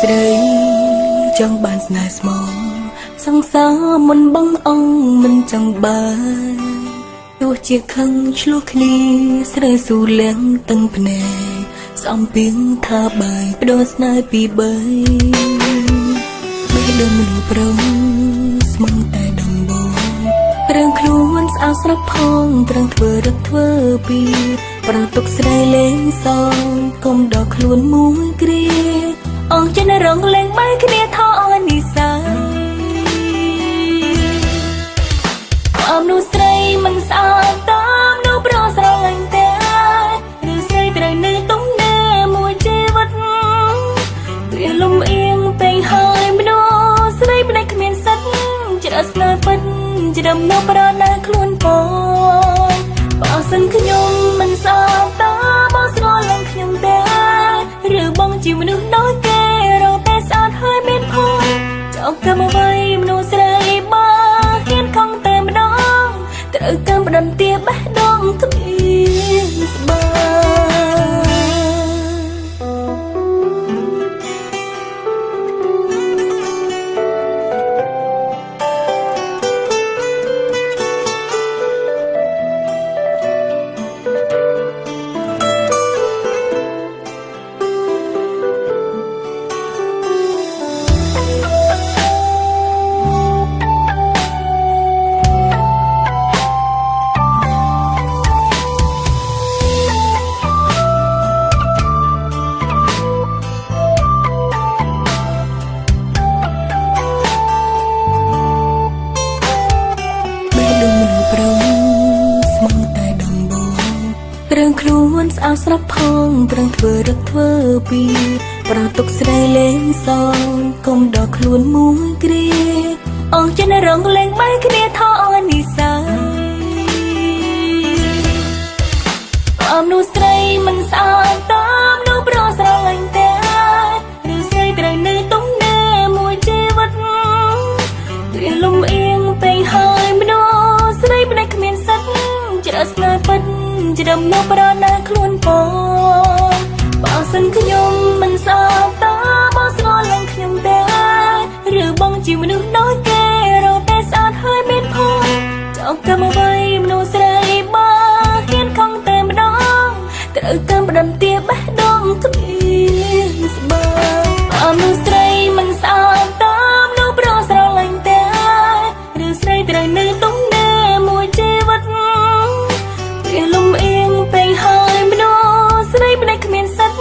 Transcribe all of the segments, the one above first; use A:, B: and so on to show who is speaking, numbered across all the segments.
A: ស្រីចង់បានស្នេហ៍ស្មងសង្សារមិនបងអង្គមិនចង់បានទោះជាខឹងឆ្លោះគ្នាស្រីស៊ូលៀងទាំងភ្នែកសំពីងថាបាយបដូរស្នេហ៍ពីបីបីដឹងមនុស្សប្រងស្មងតែដំបងប្រឹងខ្លួនស្អាតស្រាប់ផងប្រឹងធ្វើរឹកធ្វើពីប្រទុកស្រីលេងសងគុំដល់ខ្លួនមួយគ្រាអងចិនរងលេងបែកគ្នាថោអនិសាអមនោះស្រីមិនស្អាតតាមនោះប្រស្រឡាញ់តែឬស្រីត្រូវនៅទំនេរមួយជីវិតវាលំអៀងពេញហើយមនុស្សស្រីផ្នែកគ្មានសិទ្ធច្រឹះស្នេហ៍ពិតច្រំនៅប្រណាខ្លួនបងបើសិនខ្ញុំមិនស្អាតតាបងស្រឡាញ់ខ្ញុំតែឬបងជាមនុស្សដូចគេរកតែស្អាតហើយមានផងចង់កម្មអ្វីមនុស្សស្រីបងហ៊ានខំតែម្ដងត្រូវកម្មផ្ដន្ទាបេះដូងគ្មានស្បាប្រឹងខ្លួនស្អាតស្រាប់ផងប្រឹងធ្វើរឹកធ្វើពីប្រទុកស្រីលេងសងគុំដល់ខ្លួនមួយគ្រាអងចិនរងលេងបែកគ្នាថោអនិសាអមនោះស្រីមិនស្អាតតាមនោះប្រស្រឡាញ់តែឬស្រីត្រូវនៅទំនេរមួយជីវិតវាលំអៀងពេញហើយមនុស្សស្រីផ្នែកគ្មានសិទ្ធច្រឹះស្នេហ៍ពិតច្រំនៅប្រណាខ្លួនបងបើសិនខ្ញុំមិនស្អាតតាបងស្រឡាញ់ខ្ញុំតែឬបងជាមនុស្សដូចគេរកតែស្អាតហើយមានផងចង់កម្មអ្វីមនុស្សស្រីបងហ៊ានខំតែម្ដងត្រូវកម្មផ្ដន្ទាបេះដូងគ្មានស្បាបើមនុស្សស្រីមិនស្អាតតាមនោះប្រស្រឡាញ់តែឬស្រីត្រូវនៅទំនេរមួយជីវិតវាលំអៀងពេញហើយមនុស្សស្រីផ្នែកគ្មានសិទ្ធ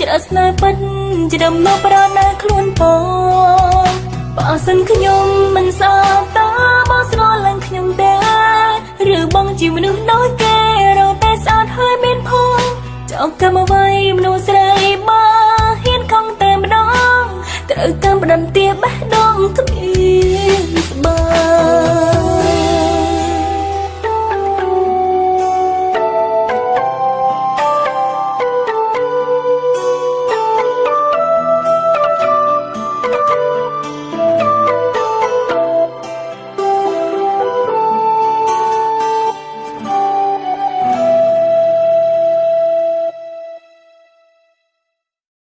A: ច្រឹះស្នេហ៍ពិតច្រំនៅប្រណាខ្លួនបងបើសិនខ្ញុំមិនស្អាតតាបងស្រឡាញ់ខ្ញុំតែឬបងជាមនុស្សដូចគេរកតែស្អាតហើយមានផងចង់កម្មអ្វីមនុស្សស្រីបងហ៊ានខំតែម្ដងត្រូវកម្មផ្ដន្ទាបេះដូងគ្មាន